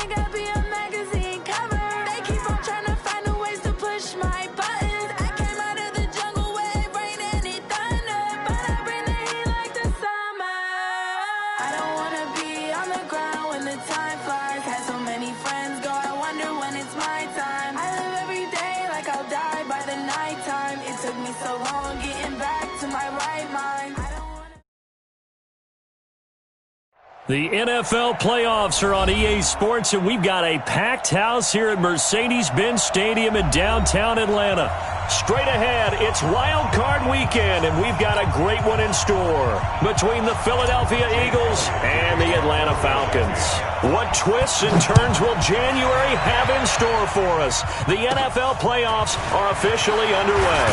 think I'll be a magazine cover. They keep on trying to find a ways to push my buttons. I came out of the jungle where it rained and it thunder, but I bring the heat like the summer. I don't wanna be on the ground when the time flies. Had so many friends go, I wonder when it's my time. I live every day like I'll die by the nighttime. It took me so long getting back to my right mind. The NFL playoffs are on EA Sports, and we've got a packed house here at Mercedes-Benz Stadium in downtown Atlanta. Straight ahead, it's Wild Card Weekend, and we've got a great one in store between the Philadelphia Eagles and the Atlanta Falcons. What twists and turns will January have in store for us? The NFL playoffs are officially underway.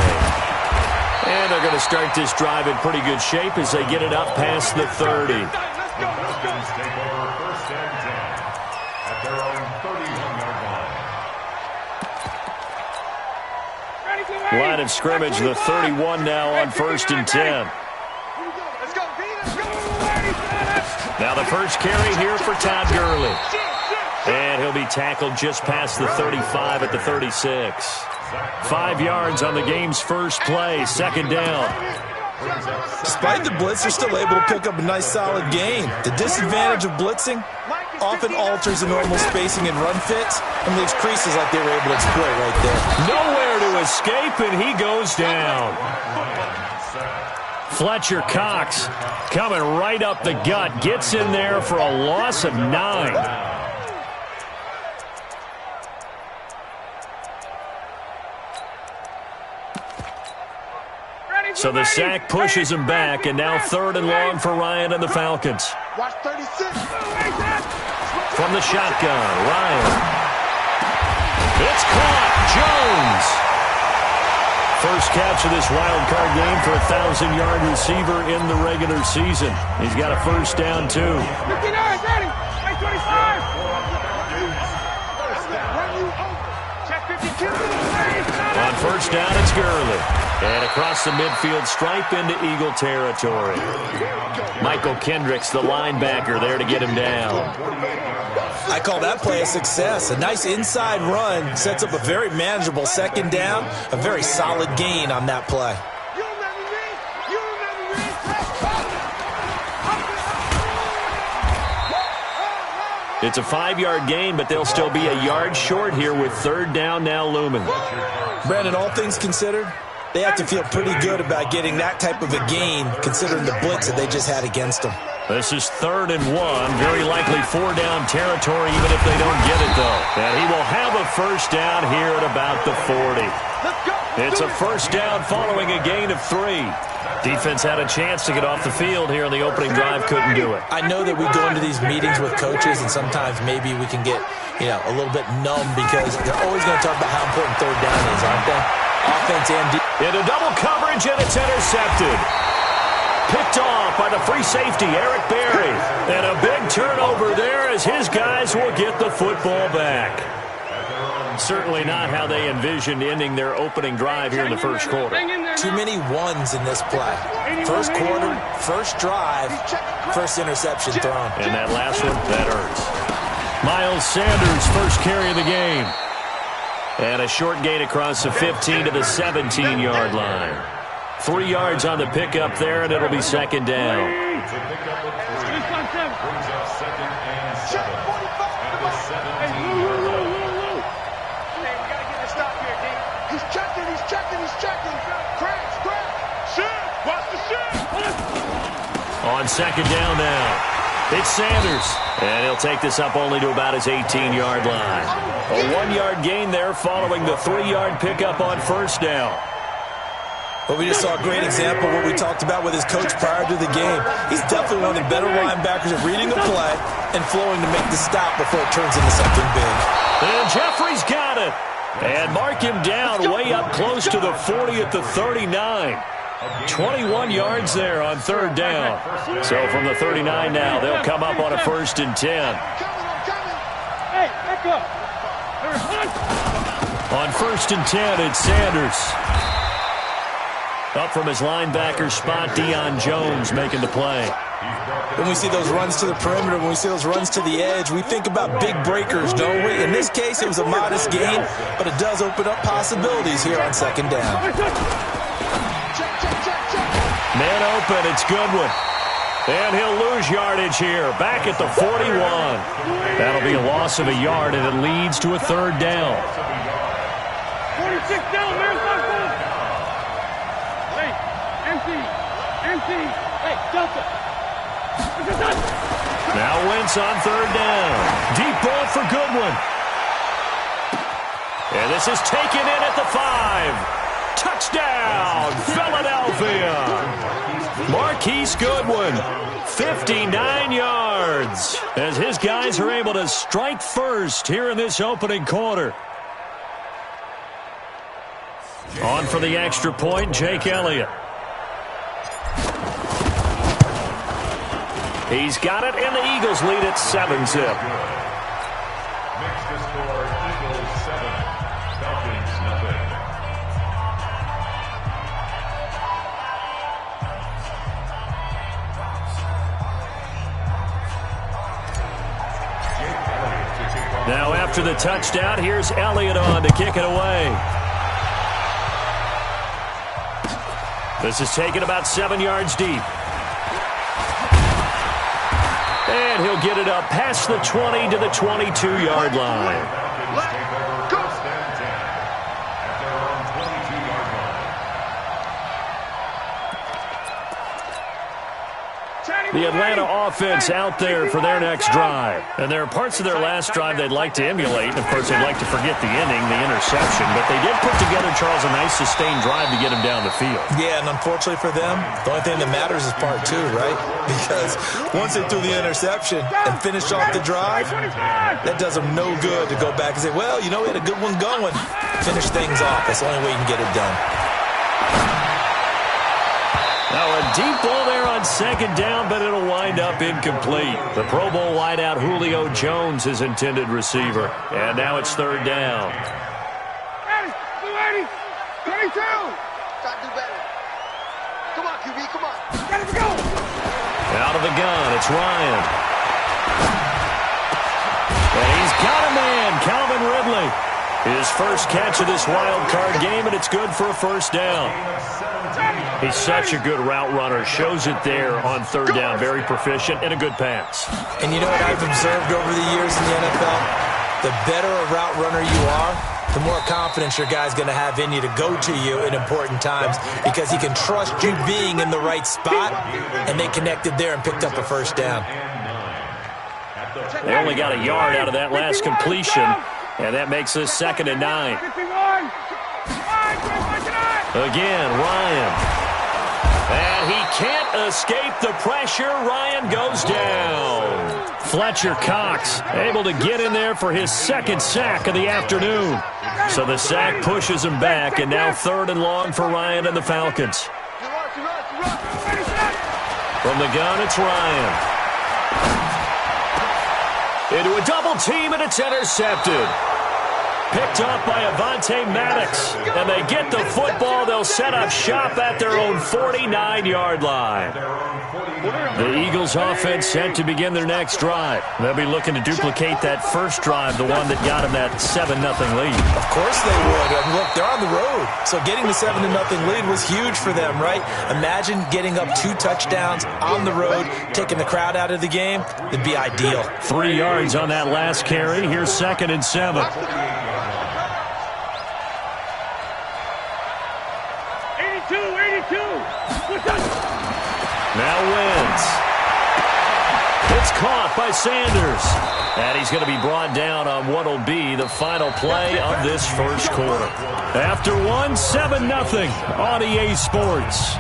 And they're going to start this drive in pretty good shape as they get it up past the 30. Falcons take over first and 10 at their own 31-yard line. Line of scrimmage, the 31 now on first and 10. Now the first carry here for Todd Gurley. And he'll be tackled just past the 35 at the 36. 5 yards on the game's first play, second down. Despite the blitz, they're still able to pick up a nice solid gain. The disadvantage of blitzing often alters the normal spacing and run fits and leaves creases like they were able to exploit right there. Nowhere to escape, and he goes down. Fletcher Cox coming right up the gut, gets in there for a loss of 9. So the sack pushes him back, and now third and long for Ryan and the Falcons. Watch 36. From the shotgun, Ryan. It's caught. Jones. First catch of this wild card game for a 1,000-yard receiver in the regular season. He's got a first down, too. 59, ready. 25. Check 52. On first down, it's Gurley. And across the midfield stripe into Eagle territory. Michael Kendricks, the linebacker, there to get him down. I call that play a success. A nice inside run sets up a very manageable second down. A very solid gain on that play. It's a 5-yard gain, but they'll still be a yard short here with third down now looming. Brandon, all things considered, they have to feel pretty good about getting that type of a gain, considering the blitz that they just had against them. This is 3rd and 1. Very likely 4-down territory, even if they don't get it, though. And he will have a first down here at about the 40. It's a first down following a gain of 3. Defense had a chance to get off the field here in the opening drive, couldn't do it. I know that we go into these meetings with coaches, and sometimes maybe we can get, a little bit numb because they're always going to talk about how important third down is, aren't they? Offense and defense. Into double coverage, and it's intercepted. Picked off by the free safety, Eric Berry. And a big turnover there as his guys will get the football back. Certainly not how they envisioned ending their opening drive here in the first quarter. Too many ones in this play. First quarter, first drive, first interception thrown. And that last one, that hurts. Miles Sanders, first carry of the game. And a short gain across the 15 to the 17-yard line. 3 yards on the pickup there, and it'll be second down. On second down now, it's Sanders. And he'll take this up only to about his 18-yard line. A 1-yard gain there following the 3-yard pickup on first down. Well, we just saw a great example of what we talked about with his coach prior to the game. He's definitely one of the better linebackers at reading the play and flowing to make the stop before it turns into something big. And Jeffrey's got it. And mark him down way up close to the 40 at the 39. 21 yards there on third down. So from the 39 now, they'll come up on a first and 10. Hey, back up. On first and 10, it's Sanders. Up from his linebacker spot, Deion Jones making the play. When we see those runs to the perimeter, when we see those runs to the edge, we think about big breakers, don't we? In this case, it was a modest gain, but it does open up possibilities here on second down. Man open, it's Goodwin. And he'll lose yardage here, back at the 41. That'll be a loss of a yard, and it leads to a third down. 46 down, man. Hey, empty. Hey, Delta. Now Wentz on third down. Deep ball for Goodwin. And this is taken in at the 5. Touchdown, Philadelphia. Marquise Goodwin, 59 yards, as his guys are able to strike first here in this opening quarter. On for the extra point, Jake Elliott. He's got it, and the Eagles lead at 7-zip. Makes the score Eagles 7, Falcons nothing. Now after the touchdown, here's Elliott on to kick it away. This is taken about 7 yards deep. And he'll get it up past the 20 to the 22-yard line. The Atlanta offense out there for their next drive. And there are parts of their last drive they'd like to emulate. And, of course, they'd like to forget the inning, the interception. But they did put together, Charles, a nice sustained drive to get him down the field. Yeah, and unfortunately for them, the only thing that matters is part 2, right? Because once they threw the interception and finished off the drive, that does them no good to go back and say, well, you know, we had a good one going. Finish things off. That's the only way you can get it done. Now a deep ball there on second down, but it'll wind up incomplete. The Pro Bowl wideout Julio Jones is intended receiver. And now it's third down. 22. Try to do better. Come on, QB, come on. Gotta go. Out of the gun, it's Ryan. And he's got a man, Calvin Ridley. His first catch of this wild card game, and it's good for a first down. He's such a good route runner. Shows it there on third down. Very proficient and a good pass. And you know what I've observed over the years in the NFL? The better a route runner you are, the more confidence your guy's going to have in you to go to you in important times because he can trust you being in the right spot, and they connected there and picked up a first down. They only got a yard out of that last completion, and that makes this 2nd and 9. Again, Ryan. And he can't escape the pressure. Ryan goes down. Fletcher Cox able to get in there for his second sack of the afternoon. So the sack pushes him back, and now 3rd and long for Ryan and the Falcons. From the gun, it's Ryan. Into a double team, and it's intercepted. Picked up by Avonte Maddox. And they get the football. They'll set up shop at their own 49-yard line. The Eagles offense set to begin their next drive. They'll be looking to duplicate that first drive, the one that got them that 7-0 lead. Of course they would. I mean, look, they're on the road. So getting the 7-0 lead was huge for them, right? Imagine getting up 2 touchdowns on the road, taking the crowd out of the game. It'd be ideal. 3 yards on that last carry. Here's 2nd and 7. 82. Now Wentz. It's caught by Sanders. And he's going to be brought down on what will be the final play of this first quarter. After 7-0 on EA Sports.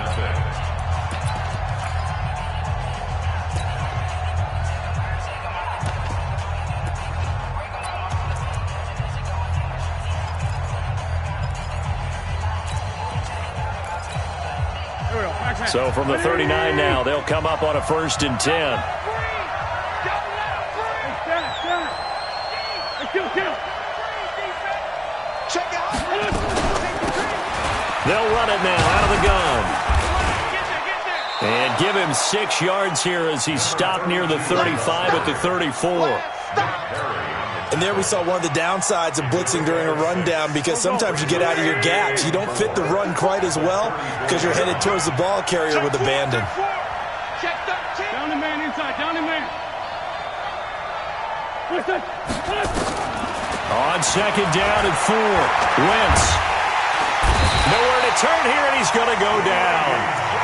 So from the 39 now, they'll come up on a 1st and 10. They'll run it now out of the gun. And give him 6 yards here as he stopped near the 35 at the 34. And there we saw one of the downsides of blitzing during a rundown, because sometimes you get out of your gaps. You don't fit the run quite as well because you're headed towards the ball carrier with abandon. Down the man inside, down the man. On second down and 4. Wentz. Nowhere to turn here, and he's going to go down.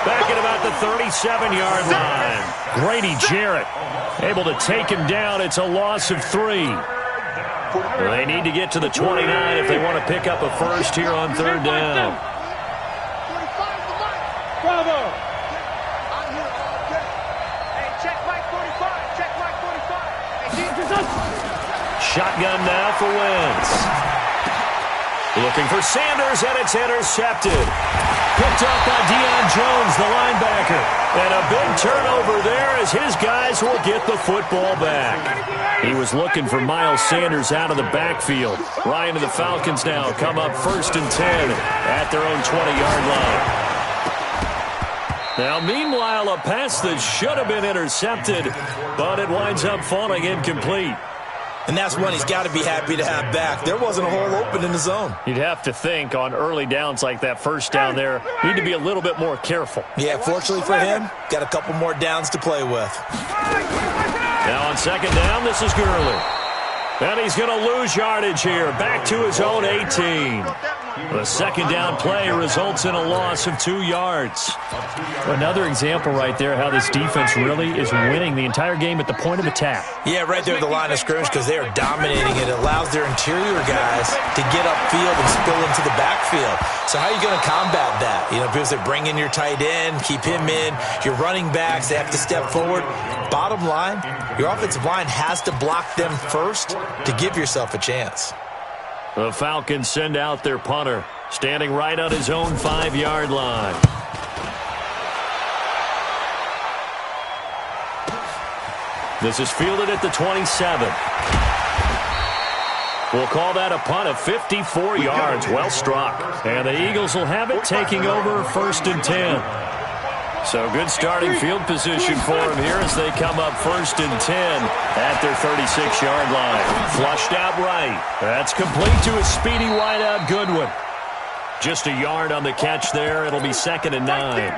Back at about the 37-yard line. Grady Jarrett able to take him down. It's a loss of 3. They need to get to the 29 if they want to pick up a first here on third down. Bravo. Hey, check Mike 45. Check Mike 45. Shotgun now for Wentz. Looking for Sanders, and it's intercepted. Picked up by Deion Jones, the linebacker. And a big turnover there as his guys will get the football back. He was looking for Miles Sanders out of the backfield. Ryan and the Falcons now come up 1st and 10 at their own 20-yard line. Now, meanwhile, a pass that should have been intercepted, but it winds up falling incomplete. And that's one he's got to be happy to have back. There wasn't a hole open in the zone. You'd have to think on early downs like that first down there, need to be a little bit more careful. Yeah, fortunately for him, got a couple more downs to play with. Now on second down, this is Gurley. And he's going to lose yardage here, back to his own 18. The second down play results in a loss of 2 yards. Another example right there how this defense really is winning the entire game at the point of attack. Yeah, right there at the line of scrimmage, because they are dominating it. It allows their interior guys to get upfield and spill into the backfield. So how are you going to combat that? You know, people say bring in your tight end, keep him in. Your running backs, they have to step forward. Bottom line, your offensive line has to block them first to give yourself a chance. The Falcons send out their punter, standing right on his own 5-yard line. This is fielded at the 27. We'll call that a punt of 54 yards. Well struck. And the Eagles will have it, taking over 1st and 10. So good starting field position for him here as they come up 1st and 10 at their 36-yard line. Flushed out right. That's complete to a speedy wideout Goodwin. Just a yard on the catch there. It'll be 2nd and 9.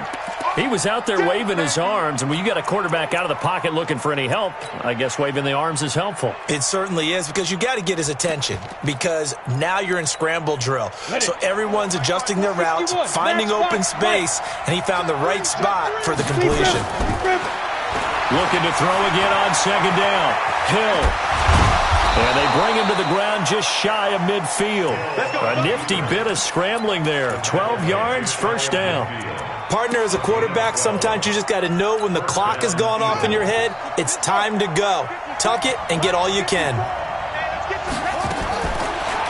He was out there waving his arms, and when you got a quarterback out of the pocket looking for any help, I guess waving the arms is helpful. It certainly is, because you got to get his attention, because now you're in scramble drill. So everyone's adjusting their routes, finding open space, and he found the right spot for the completion. Looking to throw again on second down. Hill. And they bring him to the ground just shy of midfield. A nifty bit of scrambling there. 12 yards, 1st down. Partner, as a quarterback, sometimes you just got to know when the clock has gone off in your head, it's time to go. Tuck it and get all you can.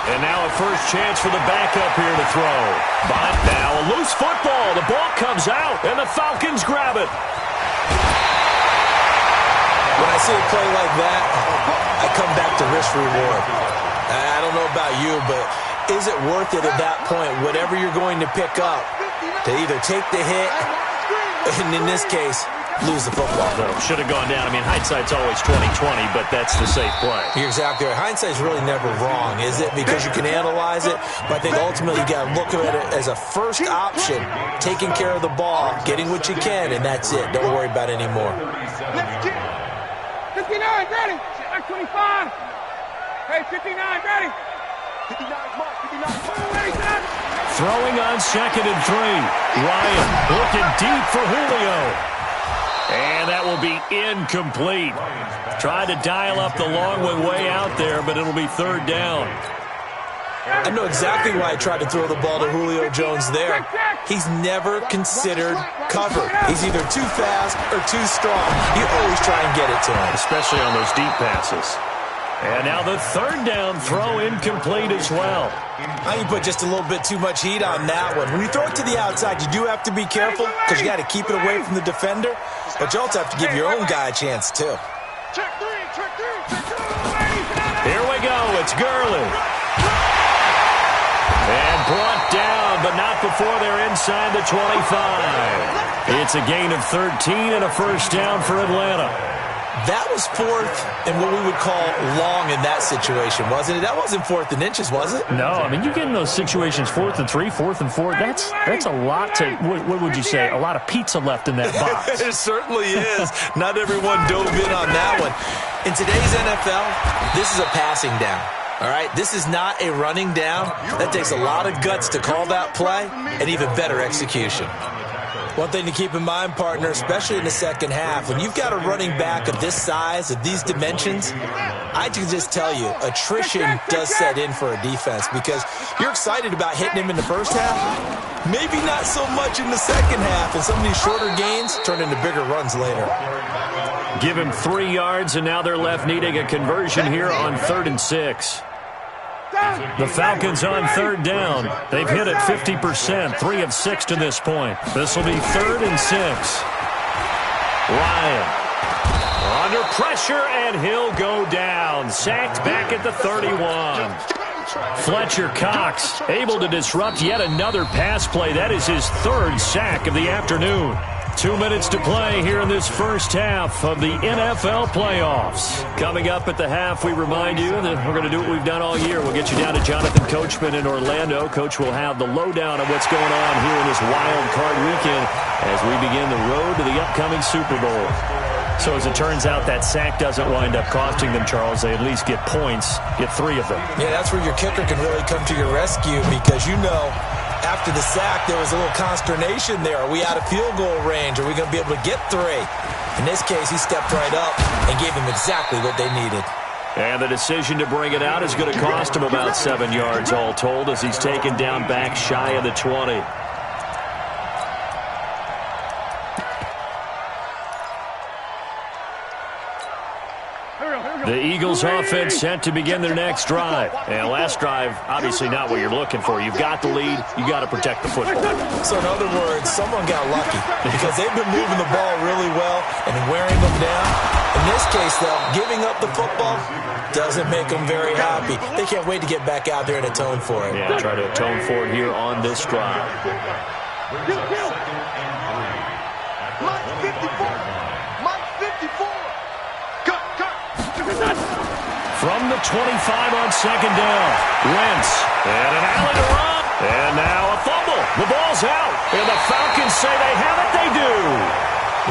And now a first chance for the backup here to throw. But now a loose football. The ball comes out, and the Falcons grab it. When I see a play like that, I come back to risk-reward. I don't know about you, but is it worth it at that point, whatever you're going to pick up, to either take the hit, and in this case, lose the football? No, should have gone down. I mean, hindsight's always 20/20, but that's the safe play. You're exactly right. Hindsight's really never wrong, is it? Because you can analyze it, but I think ultimately you got to look at it as a first option, taking care of the ball, getting what you can, and that's it. Don't worry about it anymore. 59, ready. 25. Hey, 59, ready. 59, mark, 59. Throwing on 2nd and 3. Ryan looking deep for Julio. And that will be incomplete. Tried to dial up the long one way out there, but it'll be 3rd down. I know exactly why I tried to throw the ball to Julio Jones there. He's never considered cover. He's either too fast or too strong. You always try and get it to him. Especially on those deep passes. And now the 3rd down throw incomplete as well. Now you put just a little bit too much heat on that one. When you throw it to the outside, you do have to be careful because you got to keep it away from the defender, but you also have to give your own guy a chance too. Check three, check three, check three. Here we go. It's Gurley. And brought brought down, but not before they're inside the 25. It's a gain of 13 and a first down for Atlanta. That was fourth and what we would call long in that situation, wasn't it? That wasn't fourth and inches, was it? No, I mean, you get in those situations, 4th and 3, 4th and 4. That's a lot to, what would you say, a lot of pizza left in that box. It certainly is. Not everyone dove in on that one. In today's NFL, this is a passing down. All right, this is not a running down. That takes a lot of guts to call that play and even better execution. One thing to keep in mind, partner, especially in the second half, when you've got a running back of this size, of these dimensions, I can just tell you, attrition does set in for a defense because you're excited about hitting him in the first half, maybe not so much in the second half, and some of these shorter gains turn into bigger runs later. Give him 3 yards, and now they're left needing a conversion here on 3rd and 6. The Falcons on 3rd down. They've hit it 50%, 3 of 6 to this point. This will be 3rd and 6. Ryan under pressure, and he'll go down. Sacked back at the 31. Fletcher Cox able to disrupt yet another pass play. That is his 3rd sack of the afternoon. 2 minutes to play here in this first half of the NFL playoffs. Coming up at the half, we remind you that we're going to do what we've done all year. We'll get you down to Jonathan Coachman in Orlando. Coach will have the lowdown of what's going on here in this wild card weekend as we begin the road to the upcoming Super Bowl. So as it turns out, that sack doesn't wind up costing them, Charles. They at least get points, get 3 of them. Yeah, that's where your kicker can really come to your rescue because you know after the sack, there was a little consternation there. Are we out of field goal range? Are we going to be able to get 3? In this case, he stepped right up and gave them exactly what they needed. And the decision to bring it out is going to cost him about 7 yards all told as he's taken down back shy of the 20. The Eagles offense set to begin their next drive. And last drive, obviously not what you're looking for. You've got the lead. You got to protect the football. So in other words, someone got lucky because they've been moving the ball really well and wearing them down. In this case, though, giving up the football doesn't make them very happy. They can't wait to get back out there and atone for it. Yeah, try to atone for it here on this drive. Mike 54. Mike 54. From the 25 on 2nd down. Wentz. And an alley to run. And now a fumble. The ball's out. And the Falcons say they have it. They do.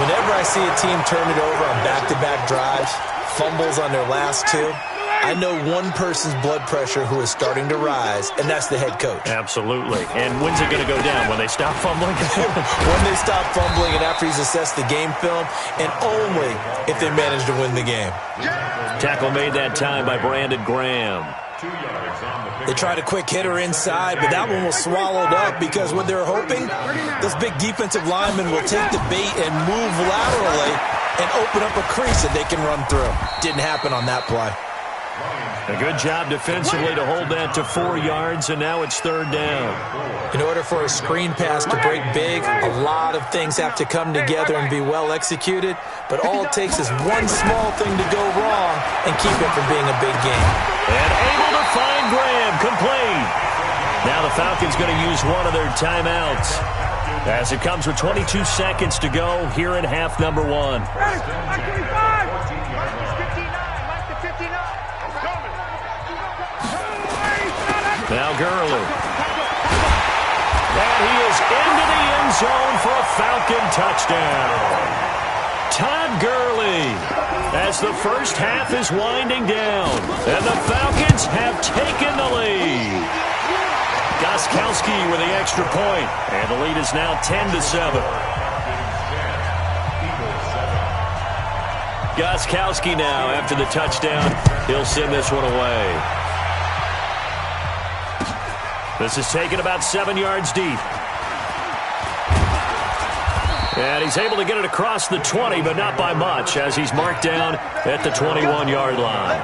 Whenever I see a team turn it over on back-to-back drives, fumbles on their last 2, I know one person's blood pressure who is starting to rise, and that's the head coach. Absolutely. And when's it going to go down? When they stop fumbling? When they stop fumbling and after he's assessed the game film, and only if they manage to win the game. Tackle made that time by Brandon Graham. They tried a quick hitter inside, but that one was swallowed up because what they're hoping, this big defensive lineman will take the bait and move laterally and open up a crease that they can run through. Didn't happen on that play. A good job defensively to hold that to 4 yards, and now it's 3rd down. In order for a screen pass to break big, a lot of things have to come together and be well executed, but all it takes is one small thing to go wrong and keep it from being a big game. And able to find Graham, complete. Now the Falcons going to use one of their timeouts as it comes with 22 seconds to go here in half number 1. Now Gurley. And he is into the end zone for a Falcon touchdown. Todd Gurley as the first half is winding down. And the Falcons have taken the lead. Gostkowski with the extra point. And the lead is now 10-7. Gostkowski now after the touchdown. He'll send this one away. This is taken about 7 yards deep. And he's able to get it across the 20, but not by much, as he's marked down at the 21-yard line.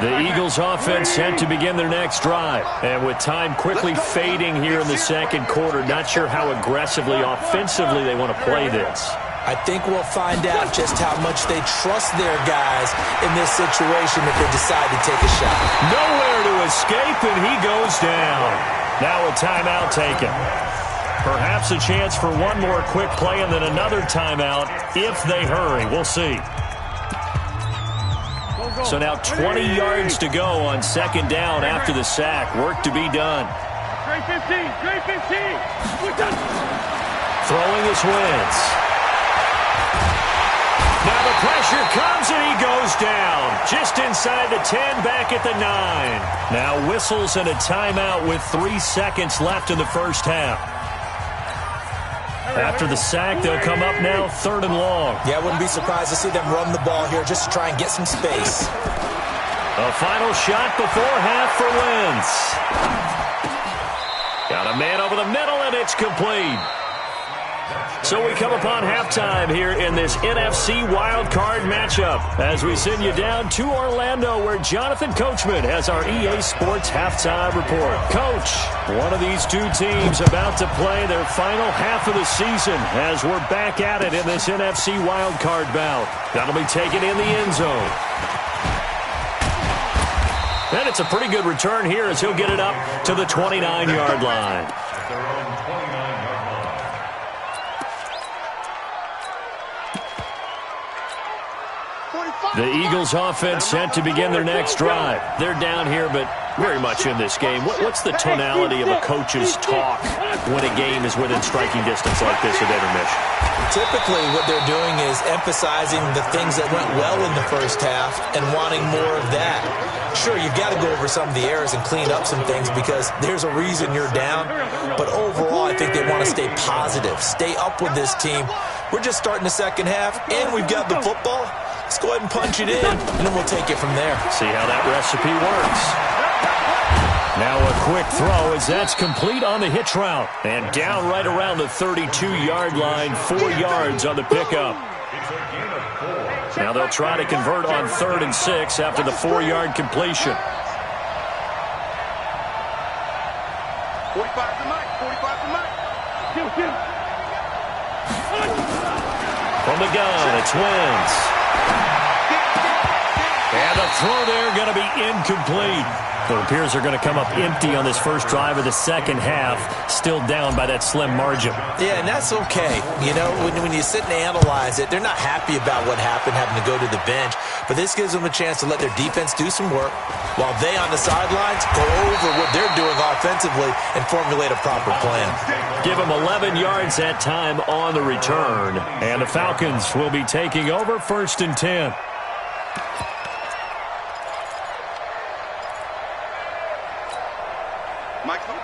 The Eagles offense set to begin their next drive. And with time quickly fading here in the second quarter, not sure how aggressively, offensively they want to play this. I think we'll find out just how much they trust their guys in this situation if they decide to take a shot. Nowhere to escape, and he goes down. Now a timeout taken. Perhaps a chance for one more quick play and then another timeout if they hurry. We'll see. So now 20 yards to go on second down after the sack. Work to be done. Straight 15, straight 15. Throwing is Wentz. Now the pressure comes and he goes down. Just inside the 10, back at the 9. Now whistles and a timeout with 3 seconds left in the first half. After the sack, they'll come up now 3rd and long. Yeah, I wouldn't be surprised to see them run the ball here just to try and get some space. A final shot before half for Wentz. Got a man over the middle, and it's complete. So we come upon halftime here in this NFC wildcard matchup as we send you down to Orlando where Jonathan Coachman has our EA Sports halftime report. Coach, one of these two teams about to play their final half of the season as we're back at it in this NFC wildcard bout. That'll be taken in the end zone. And it's a pretty good return here as he'll get it up to the 29-yard line. The Eagles offense set to begin their next drive. They're down here, but very much in this game. What's the tonality of a coach's talk when a game is within striking distance like this at intermission? Typically, what they're doing is emphasizing the things that went well in the first half and wanting more of that. Sure, you've got to go over some of the errors and clean up some things because there's a reason you're down. But overall, I think they want to stay positive, stay up with this team. We're just starting the second half, and we've got the football. Let's go ahead and punch it in, and then we'll take it from there. See how that recipe works. Now a quick throw as that's complete on the hitch route. And down right around the 32-yard line, 4 yards on the pickup. Now they'll try to convert on 3rd and 6 after the 4-yard completion. 45 to Mike, 45 to Mike. From the gun, it's Wentz. And the throw there going to be incomplete. It appears they're going to come up empty on this first drive of the second half, still down by that slim margin. Yeah, and that's okay. You know, when you sit and analyze it, they're not happy about what happened, having to go to the bench. But this gives them a chance to let their defense do some work while they on the sidelines go over what they're doing offensively and formulate a proper plan. Give them 11 yards that time on the return. And the Falcons will be taking over 1st and 10.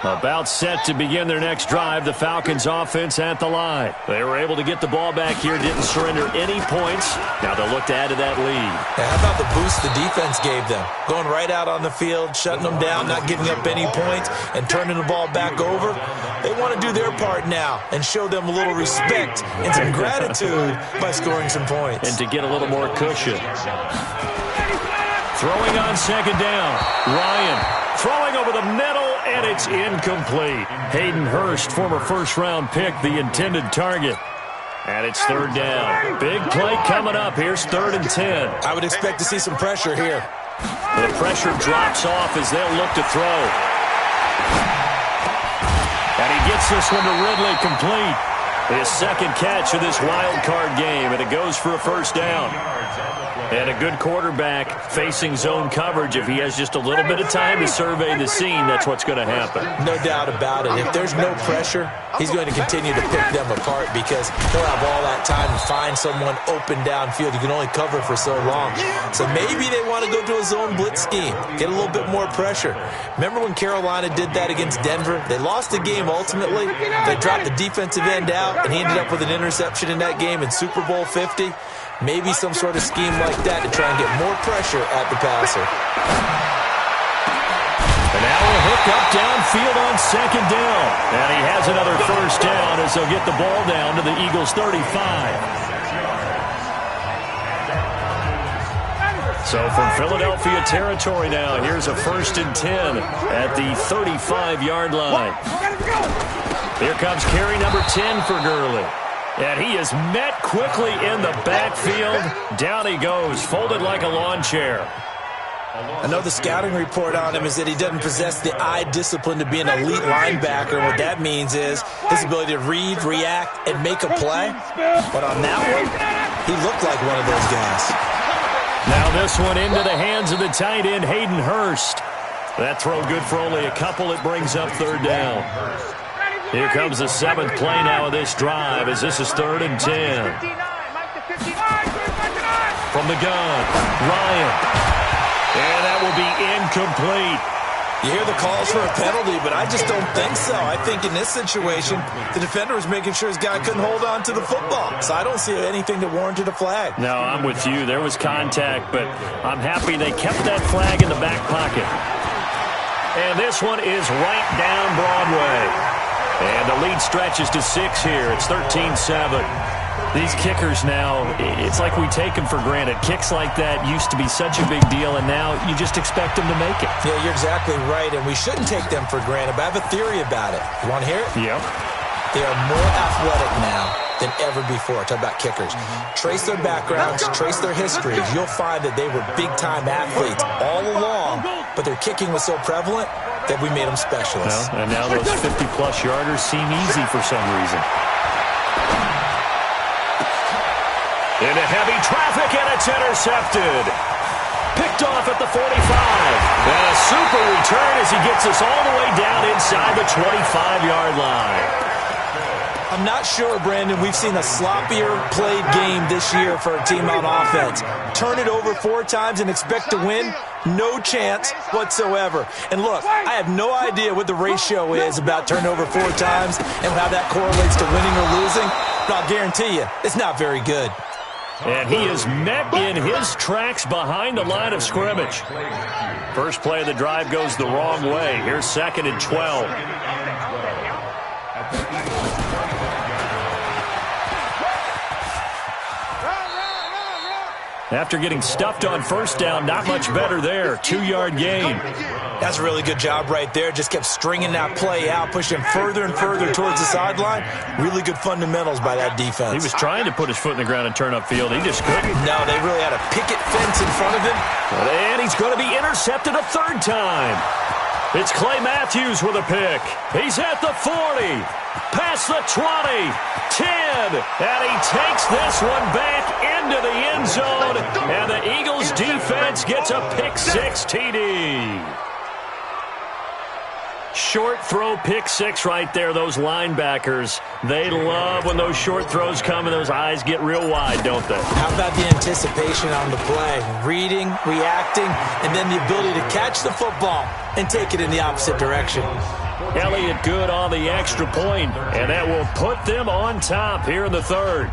About set to begin their next drive, the Falcons offense at the line. They were able to get the ball back here, didn't surrender any points. Now they'll look to add to that lead. Yeah, how about the boost the defense gave them? Going right out on the field, shutting them down, not giving up any points, and turning the ball back over. They want to do their part now and show them a little respect and some gratitude by scoring some points. And to get a little more cushion. Throwing on second down, Ryan. Throwing over the middle, and it's incomplete. Hayden Hurst, former first-round pick, the intended target. And it's 3rd down. Big play coming up. Here's 3rd and 10. I would expect to see some pressure here. The pressure drops off as they'll look to throw. And he gets this one to Ridley complete. His second catch of this wild card game, and it goes for a 1st down. And a good quarterback facing zone coverage. If he has just a little bit of time to survey the scene, that's what's going to happen. No doubt about it. If there's no pressure, he's going to continue to pick them apart because he'll have all that time to find someone open downfield. You can only cover for so long. So maybe they want to go to a zone blitz scheme, get a little bit more pressure. Remember when Carolina did that against Denver? They lost the game ultimately. They dropped the defensive end out, and he ended up with an interception in that game in Super Bowl 50. Maybe some sort of scheme like that to try and get more pressure at the passer. And now a hook up downfield on second down. And he has another 1st down as they'll get the ball down to the Eagles' 35. So from Philadelphia territory now, here's a 1st and 10 at the 35-yard line. Here comes carry number 10 for Gurley. And he is met quickly in the backfield. Down he goes, folded like a lawn chair. I know the scouting report on him is that he doesn't possess the eye discipline to be an elite linebacker. What that means is his ability to read, react, and make a play. But on that one, he looked like one of those guys. Now this one into the hands of the tight end, Hayden Hurst. That throw good for only a couple. It brings up third down. Here comes the 7th play now of this drive as this is 3rd and 10. From the gun, Ryan. And that will be incomplete. You hear the calls for a penalty, but I just don't think so. I think in this situation, the defender was making sure his guy couldn't hold on to the football. So I don't see anything that warranted a flag. No, I'm with you. There was contact, but I'm happy they kept that flag in the back pocket. And this one is right down Broadway. And the lead stretches to 6 here. It's 13-7. These kickers now, it's like we take them for granted. Kicks like that used to be such a big deal, and now you just expect them to make it. Yeah, you're exactly right, and we shouldn't take them for granted, but I have a theory about it. You want to hear it? Yep. They are more athletic now than ever before. Talk about kickers. Trace their backgrounds, trace their histories. You'll find that they were big-time athletes all along, but their kicking was so prevalent that we made them specialists. Well, and now those 50-plus yarders seem easy for some reason. Into heavy traffic, and it's intercepted. Picked off at the 45. And a super return as he gets us all the way down inside the 25-yard line. I'm not sure, Brandon, we've seen a sloppier played game this year for a team on offense. Turn it over 4 times and expect to win? No chance whatsoever. And look, I have no idea what the ratio is about turnover 4 times and how that correlates to winning or losing, but I'll guarantee you, it's not very good. And he is met in his tracks behind the line of scrimmage. First play of the drive goes the wrong way. Here's 2nd and 12. After getting stuffed on first down, not much better there. 2-yard gain. That's a really good job right there. Just kept stringing that play out, pushing further and further towards the sideline. Really good fundamentals by that defense. He was trying to put his foot in the ground and turn upfield. He just couldn't. No, they really had a picket fence in front of him. And he's going to be intercepted a 3rd time. It's Clay Matthews with a pick. He's at the 40. Past the 20, 10, and he takes this one back into the end zone, and the Eagles defense gets a pick-6 TD. Short throw pick-6 right there, those linebackers. They love when those short throws come and those eyes get real wide, don't they? How about the anticipation on the play? Reading, reacting, and then the ability to catch the football and take it in the opposite direction. Elliott good on the extra point, and that will put them on top here in the 3rd.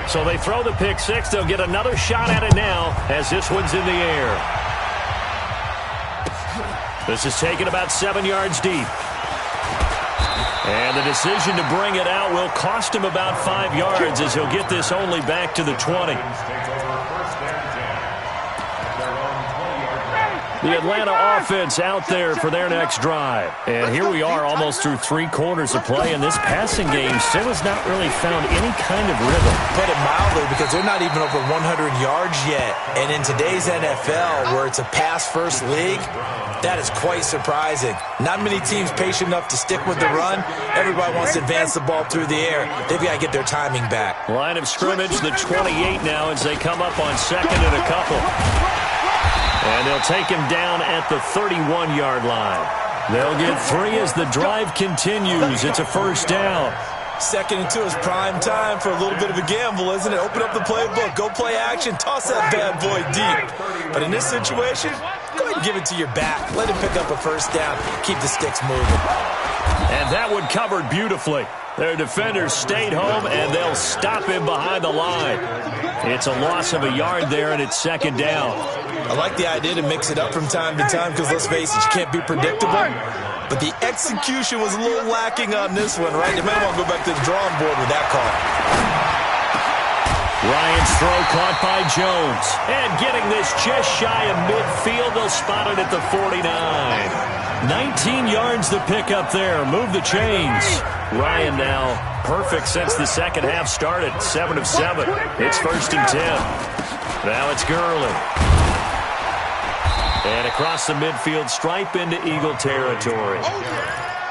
So they throw the pick-6. They'll get another shot at it now as this one's in the air. This is taken about 7 yards deep. And the decision to bring it out will cost him about 5 yards as he'll get this only back to the 20. The Atlanta offense out there for their next drive. And here we are almost through 3 quarters of play, and this passing game still has not really found any kind of rhythm. Put it mildly, because they're not even over 100 yards yet. And in today's NFL, where it's a pass-first league, that is quite surprising. Not many teams patient enough to stick with the run. Everybody wants to advance the ball through the air. They've got to get their timing back. Line of scrimmage, the 28 now as they come up on 2nd and a couple. And they'll take him down at the 31-yard line. They'll get 3 as the drive continues. It's a 1st down. 2nd and 2 is prime time for a little bit of a gamble, isn't it? Open up the playbook, go play action, toss that bad boy deep. But in this situation, go ahead and give it to your back. Let him pick up a 1st down. Keep the sticks moving. And that one covered beautifully. Their defenders stayed home, and they'll stop him behind the line. It's a loss of a yard there, and it's 2nd down. I like the idea to mix it up from time to time because, let's face it, you can't be predictable. But the execution was a little lacking on this one, right? They might want to go back to the drawing board with that call. Ryan's throw caught by Jones. And getting this just shy of midfield, they'll spot it at the 49. 19 yards to pick up there. Move the chains. Ryan now perfect since the second half started. 7 of 7. It's 1st and 10. Now it's Gurley. And across the midfield stripe into Eagle territory.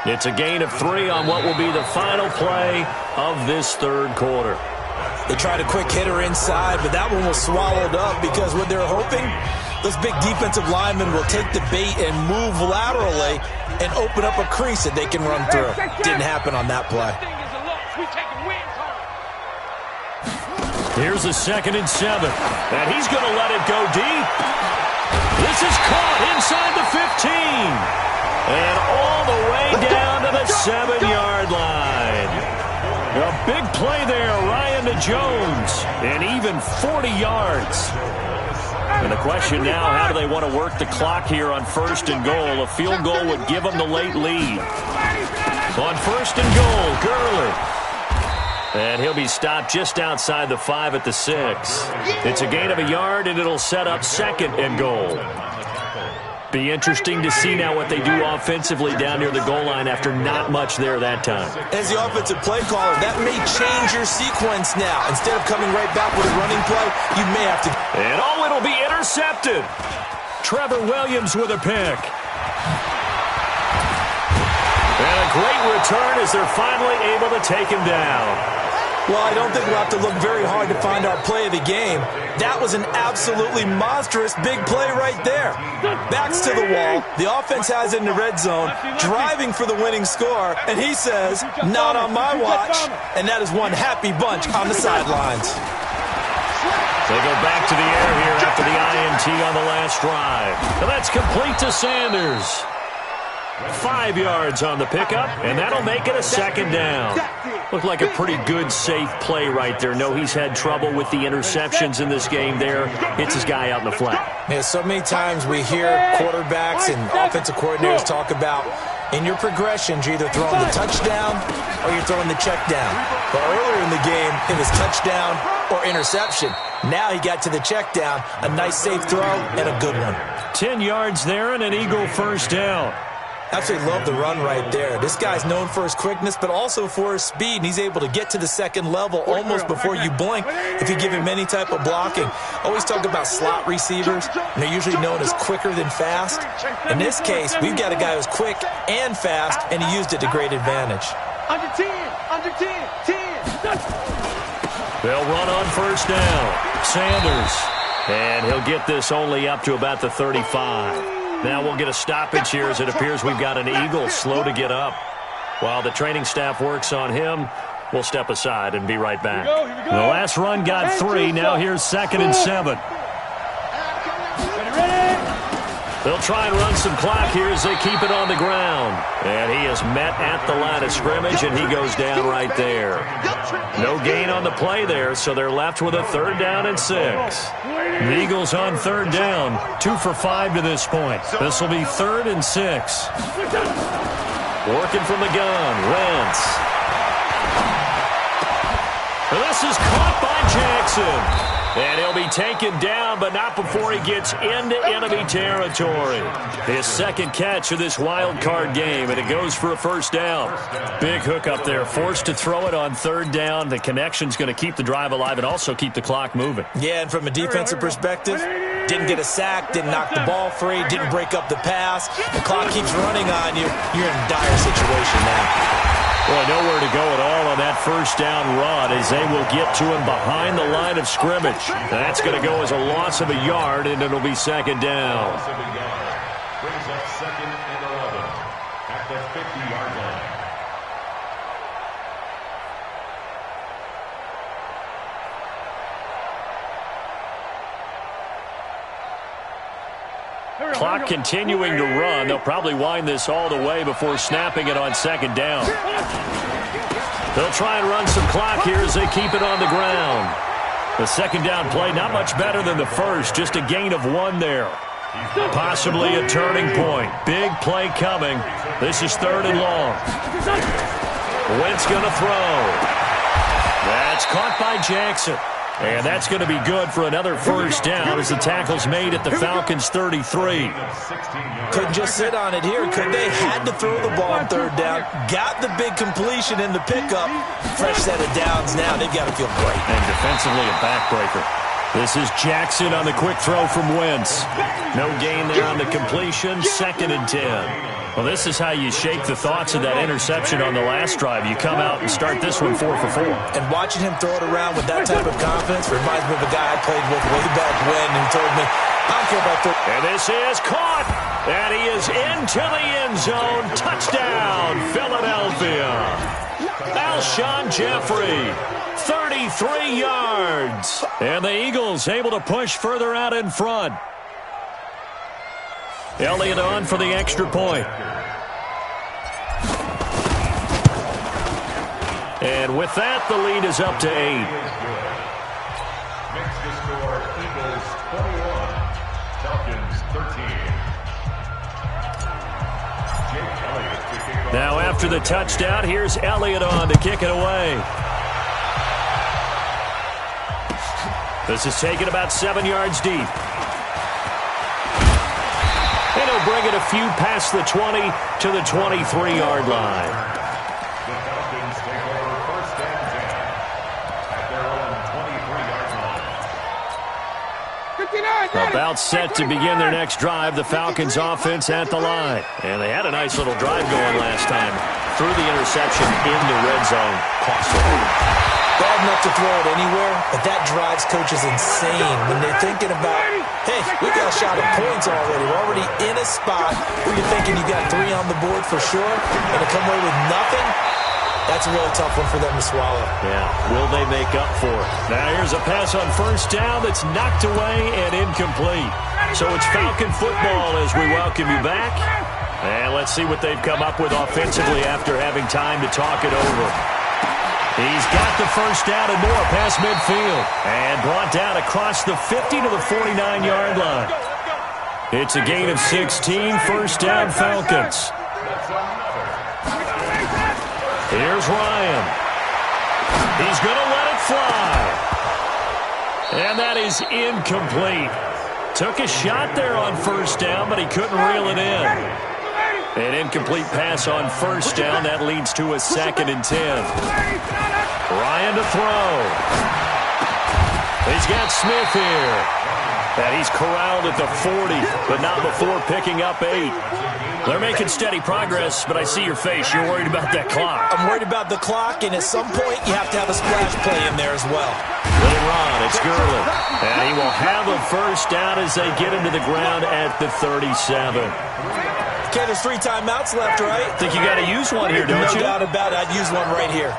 It's a gain of 3 on what will be the final play of this third quarter. They tried a quick hitter inside, but that one was swallowed up because what they're hoping, those big defensive linemen will take the bait and move laterally and open up a crease that they can run through. Didn't happen on that play. Here's a 2nd and 7. And he's going to let it go deep. This is caught inside the 15. And all the way down to the 7-yard line. A big play there, Ryan to Jones, and even 40 yards. And the question now, how do they want to work the clock here on 1st and goal? A field goal would give them the late lead. On 1st and goal, Gurley. And he'll be stopped just outside the 5 at the 6. It's a gain of a yard, and it'll set up 2nd and goal. Be interesting to see now what they do offensively down near the goal line after not much there that time. As the offensive play caller, that may change your sequence now. Instead of coming right back with a running play, you may have to. And it'll be intercepted. Trevor Williams with a pick. And a great return as they're finally able to take him down. Well, I don't think we'll have to look very hard to find our play of the game. That was an absolutely monstrous big play right there. Backs to the wall. The offense has it in the red zone, driving for the winning score, and he says, not on my watch. And that is one happy bunch on the sidelines. They go back to the air here after the INT on the last drive. And that's complete to Sanders. 5 yards on the pickup, and that'll make it a 2nd down. Looked like a pretty good, safe play right there. No, he's had trouble with the interceptions in this game there. Hits his guy out in the flat. Yeah, so many times we hear quarterbacks and offensive coordinators talk about in your progressions, you're either throwing the touchdown or you're throwing the check down. But earlier in the game, it was touchdown or interception. Now he got to the check down, a nice safe throw, and a good one. 10 yards there and an Eagle 1st down. Absolutely love the run right there. This guy's known for his quickness, but also for his speed, and he's able to get to the 2nd level almost before you blink if you give him any type of blocking. Always talk about slot receivers, and they're usually known as quicker than fast. In this case, we've got a guy who's quick and fast, and he used it to great advantage. Under 10, 10. They'll run on 1st down. Sanders, and he'll get this only up to about the 35. Now we'll get a stoppage here as it appears we've got an Eagle slow to get up. While the training staff works on him, we'll step aside and be right back. Here we go. The last run got 3. Now here's 2nd and 7. They'll try and run some clock here as they keep it on the ground. And he is met at the line of scrimmage, and he goes down right there. No gain on the play there, so they're left with a 3rd down and 6. The Eagles on 3rd down, 2 for 5 to this point. This will be 3rd and 6. Working from the gun, Wentz. And this is caught by Jackson. And he'll be taken down, but not before he gets into enemy territory. His 2nd catch of this wild card game, and it goes for a 1st down. Big hook up there, forced to throw it on 3rd down. The connection's going to keep the drive alive and also keep the clock moving. Yeah, and from a defensive perspective, didn't get a sack, didn't knock the ball free, didn't break up the pass. The clock keeps running on you. You're in a dire situation now. Boy, nowhere to go at all on that 1st down run as they will get to him behind the line of scrimmage. That's going to go as a loss of a yard, and it'll be 2nd down. Brings up 2nd and 11 at the 50-yard line. Clock continuing to run. They'll probably wind this all the way before snapping it on 2nd down. They'll try and run some clock here as they keep it on the ground. The 2nd down play, not much better than the first, just a gain of 1 there. Possibly a turning point. Big play coming. This is 3rd and long. Wentz going to throw. That's caught by Jackson. And that's going to be good for another first down as the tackle's made at the Falcons' 33. Couldn't just sit on it here, could they? Had to throw the ball on third down. Got the big completion in the pickup. Fresh set of downs now. They've got to feel great. And defensively a backbreaker. This is Jackson on the quick throw from Wentz. No gain there on the completion. 2nd and 10. Well, this is how you shake the thoughts of that interception on the last drive. You come out and start this one 4 for 4. And watching him throw it around with that type of confidence reminds me of a guy I played with way back when who told me, I don't care about third. And this is caught. And he is into the end zone. Touchdown, Philadelphia. Alshon Jeffrey, 33 yards. And the Eagles able to push further out in front. Elliott on for the extra point. And with that, the lead is up to 8. Makes the score Eagles 21, Falcons 13. Jake Elliott to kick off. Now after the touchdown, here's Elliott on to kick it away. This is taken about 7 yards deep. And he'll bring it a few past the 20 to the 23-yard line. The Falcons take over 1st and 10 at their own 23-yard line. About set to begin their next drive. The Falcons offense at the line. And they had a nice little drive going last time. Through the interception in the red zone. Costly. Bad enough to throw it anywhere, but that drives coaches insane when they're thinking about, hey, we got a shot at points already. We're already in a spot where you're thinking you got 3 on the board for sure, and to come away with nothing, that's a really tough one for them to swallow. Yeah, will they make up for it? Now here's a pass on first down that's knocked away and incomplete. So it's Falcon football as we welcome you back. And let's see what they've come up with offensively after having time to talk it over. He's got the first down and more past midfield. And brought down across the 50 to the 49-yard line. It's a gain of 16, first down Falcons. Here's Ryan. He's going to let it fly. And that is incomplete. Took a shot there on first down, but he couldn't reel it in. An incomplete pass on first down. That leads to a 2nd and 10. Ryan to throw. He's got Smith here. And he's corralled at the 40, but not before picking up 8. They're making steady progress, but I see your face. You're worried about that clock. I'm worried about the clock, and at some point, you have to have a splash play in there as well. Little run. It's Gurley. And he will have a first down as they get him to the ground at the 37. Okay, there's 3 timeouts left, right? Think you got to use one here, don't you? No doubt about it. I'd use one right here.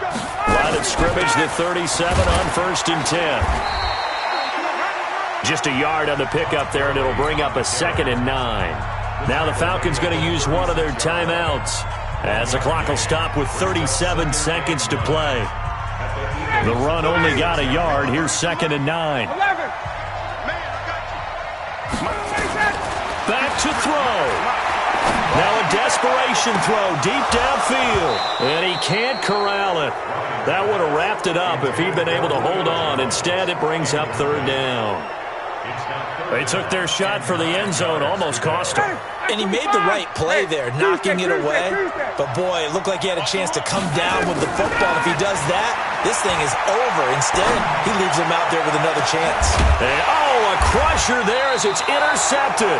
Line of scrimmage, the 37 on 1st and 10. Just a yard on the pickup there, and it'll bring up a 2nd and 9. Now the Falcons going to use one of their timeouts as the clock will stop with 37 seconds to play. The run only got a yard. Here's 2nd and 9. Back to throw. Now a desperation throw deep downfield. And he can't corral it. That would have wrapped it up if he'd been able to hold on. Instead, it brings up 3rd down. They took their shot for the end zone, almost cost him. And he made the right play there, knocking it away. But, boy, it looked like he had a chance to come down with the football. If he does that, this thing is over. Instead, he leaves him out there with another chance. And, a crusher there as it's intercepted.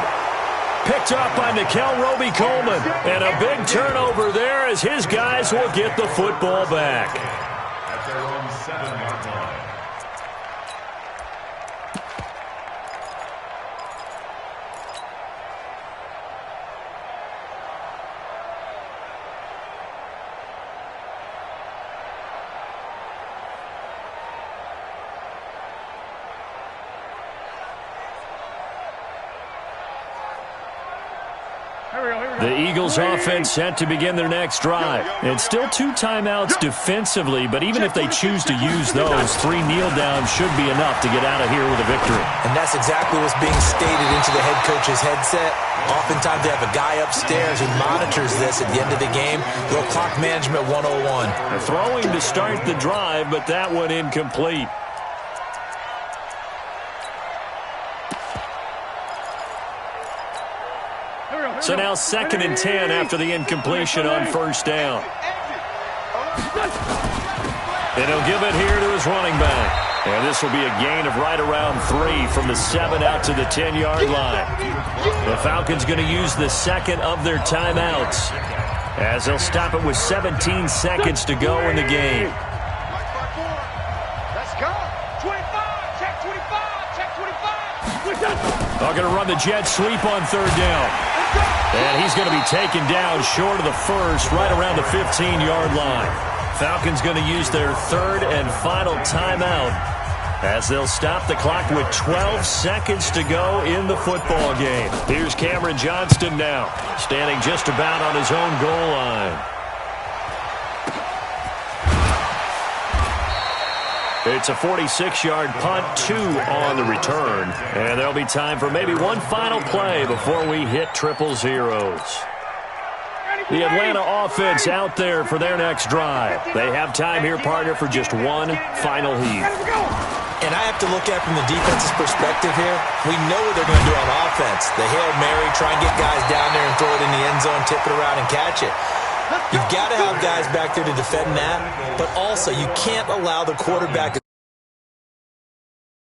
Picked up by Nickel Roby-Coleman. And a big turnover there as his guys will get the football back. At their own 7-yard line. The Eagles offense set to begin their next drive. It's still 2 timeouts defensively, but even if they choose to use those, 3 kneel downs should be enough to get out of here with a victory. And that's exactly what's being stated into the head coach's headset. Oftentimes they have a guy upstairs who monitors this at the end of the game. Little clock management 101. They're throwing to start the drive, but that one incomplete. So now 2nd and 10 after the incompletion on first down. And he'll give it here to his running back. And this will be a gain of right around 3 from the 7 out to the 10-yard line. The Falcons going to use the second of their timeouts as they'll stop it with 17 seconds to go in the game. Let's go. 25. Check 25. Check 25. They're going to run the jet sweep on third down. And he's going to be taken down short of the first, right around the 15-yard line. Falcons going to use their third and final timeout as they'll stop the clock with 12 seconds to go in the football game. Here's Cameron Johnston now, standing just about on his own goal line. It's a 46-yard punt, 2 on the return. And there'll be time for maybe one final play before we hit 000. The Atlanta offense out there for their next drive. They have time here, partner, for just one final heat. And I have to look at it from the defense's perspective here. We know what they're going to do on offense. The Hail Mary, try and get guys down there and throw it in the end zone, tip it around and catch it. You've got to have guys back there to defend that, but also you can't allow the quarterback